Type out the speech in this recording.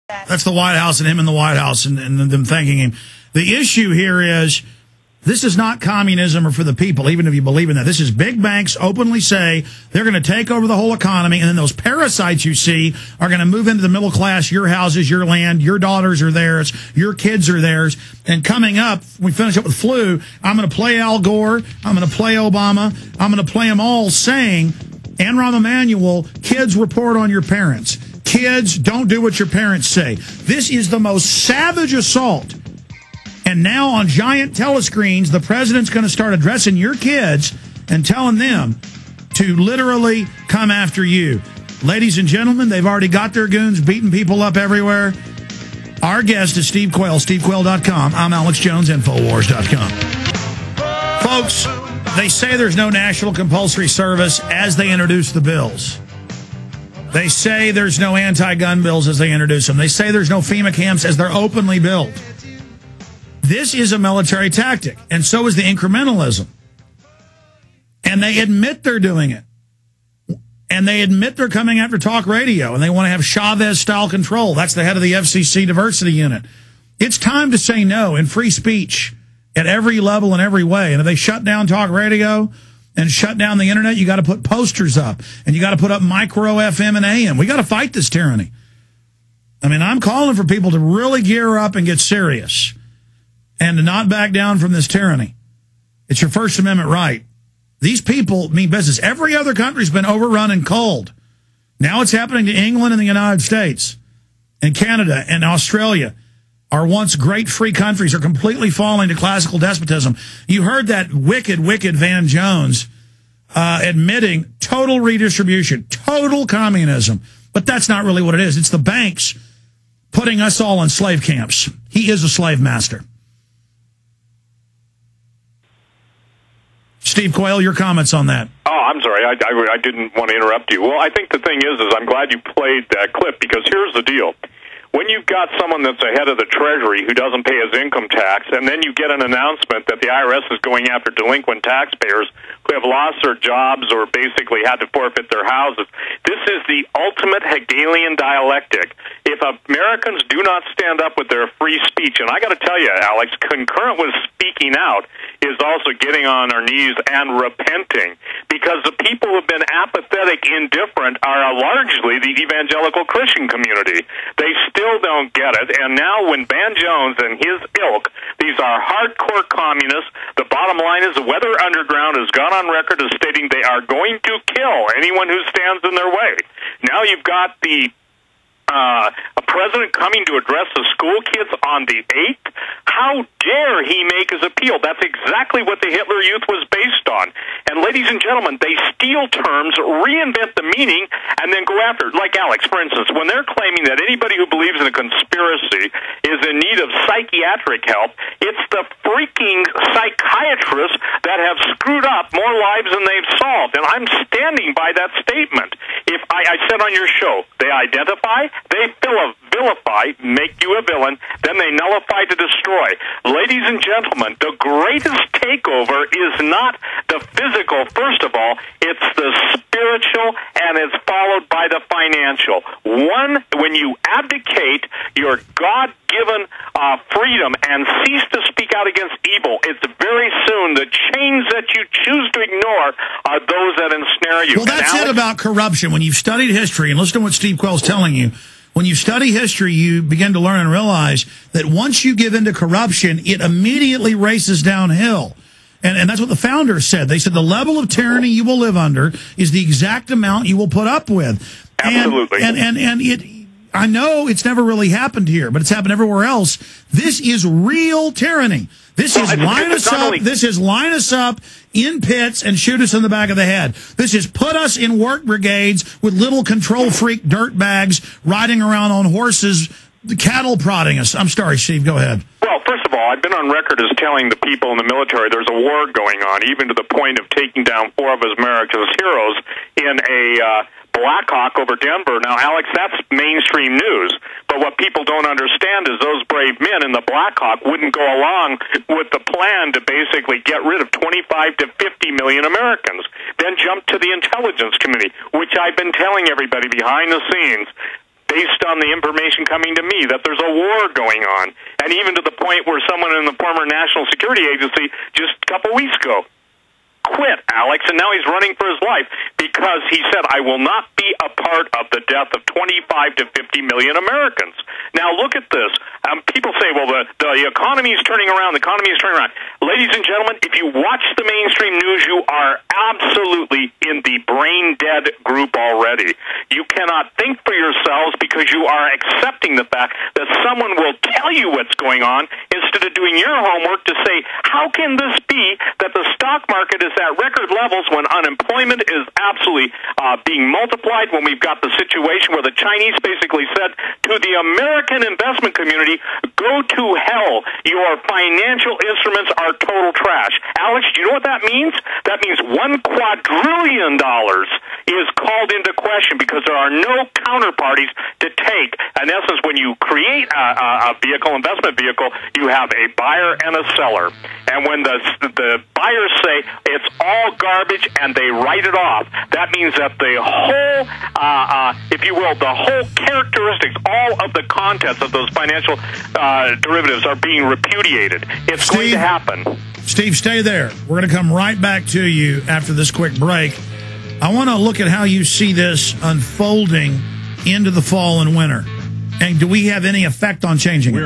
That's the White House and him in the White House and them thanking him. The issue here is this is not communism or for the people, even if you believe in that. This is big banks openly say they're going to take over the whole economy, and then those parasites you see are going to move into the middle class, your houses, your land, your daughters are theirs, your kids are theirs. And coming up, we finish up with flu, I'm going to play Al Gore, I'm going to play Obama, I'm going to play them all saying, and Rahm Emanuel, kids report on your parents. Kids, don't do what your parents say. This is the most savage assault. And now on giant telescreens, the president's going to start addressing your kids and telling them to literally come after you. Ladies and gentlemen, they've already got their goons beating people up everywhere. Our guest is Steve Quayle, stevequayle.com. I'm Alex Jones, Infowars.com. Folks, they say there's no national compulsory service as they introduce the bills. They say there's no anti-gun bills as they introduce them. They say there's no FEMA camps as they're openly built. This is a military tactic, and so is the incrementalism. And they admit they're doing it. And they admit they're coming after talk radio, and they want to have Chavez-style control. That's the head of the FCC diversity unit. It's time to say no in free speech at every level and every way. And if they shut down talk radio and shut down the internet, you got to put posters up, and you got to put up micro FM and AM. We got to fight this tyranny. I mean, I'm calling for people to really gear up and get serious, and to not back down from this tyranny. It's your First Amendment right. These people mean business. Every other country's been overrun and cold. Now it's happening to England and the United States and Canada and Australia. Our once great free countries are completely falling to classical despotism. You heard that wicked Van Jones admitting total redistribution, total communism. But that's not really what it is. It's the banks putting us all in slave camps. He is a slave master. Steve Quayle, your comments on that. Oh, I'm sorry. I didn't want to interrupt you. Well, I think the thing is I'm glad you played that clip, because here's the deal. When you've got someone that's ahead of the Treasury who doesn't pay his income tax, and then you get an announcement that the IRS is going after delinquent taxpayers who have lost their jobs or basically had to forfeit their houses, this is the ultimate Hegelian dialectic. If Americans do not stand up with their free speech, and I got to tell you, Alex, concurrent with speaking out is also getting on our knees and repenting, because the people who have been apathetic, indifferent, are largely the evangelical Christian community. They still don't get it, and now when Van Jones and his ilk, these are hardcore communists, the bottom line is the Weather Underground has gone on record as stating they are going to kill anyone who stands in their way. Now you've got a president coming to address the school kids on the 8th. How dare he make his appeal? That's exactly what the Hitler Youth was based on. And ladies and gentlemen, they steal terms, reinvent the meaning, and then go after it. Like Alex, for instance, when they're claiming that anybody who believes in a conspiracy is in need of psychiatric help, it's the freaking psychiatrists that have screwed up more lives than they've solved. And I'm standing by that statement. If I said on your show, they identify, they vilify, make you a villain, then they nullify to destroy. Ladies and gentlemen, the greatest takeover is not the physical, first of all, it's the spiritual, and it's followed by the financial. When you abdicate your God-given freedom and cease to speak out against evil, it's very soon the chains that you choose to ignore are those that ensnare you. Well, that's it about corruption. When you've studied history, and listen to what Steve Quayle's telling you, when you study history, you begin to learn and realize that once you give into corruption, it immediately races downhill. And that's what the founders said. They said the level of tyranny you will live under is the exact amount you will put up with. Absolutely. And I know it's never really happened here, but it's happened everywhere else. This is real tyranny. This is line us up. This is line us up in pits and shoot us in the back of the head. This is put us in work brigades with little control freak dirt bags riding around on horses, the cattle prodding us. I'm sorry, Steve. Go ahead. Well, first of all, I've been on record as telling the people in the military there's a war going on, even to the point of taking down 4 of America's heroes in a Black Hawk over Denver. Now, Alex, that's mainstream news. But what people don't understand is those brave men in the Black Hawk wouldn't go along with the plan to basically get rid of 25 to 50 million Americans. Then jump to the intelligence community, which I've been telling everybody behind the scenes. based on the information coming to me, that there's a war going on, and even to the point where someone in the former National Security Agency just a couple weeks ago quit, Alex, and now he's running for his life because he said, I will not be a part of the death of 25 to 50 million Americans. Now, look at this. People say, well, the economy is turning around, the economy is turning around. Ladies and gentlemen, if you watch the mainstream news, you are absolutely in the brain-dead group already. You cannot think for yourselves because you are accepting the fact that someone will tell you what's going on instead of doing your homework to say, how can this be that the stock market is at record levels when unemployment is absolutely being multiplied, when we've got the situation where the Chinese basically said to the American investment community, go to hell. Your financial instruments are total trash. Alex, do you know what that means? That means $1 quadrillion is called into question because there are no counterparties to take. In essence, when you create a vehicle, investment vehicle, you have a buyer and a seller. And when the buyers say it's all garbage and they write it off, that means that the whole, if you will, the whole characteristics, all of the contents of those financial derivatives are being repudiated. It's going to happen. Steve, stay there. We're going to come right back to you after this quick break. I want to look at how you see this unfolding into the fall and winter. And do we have any effect on changing it?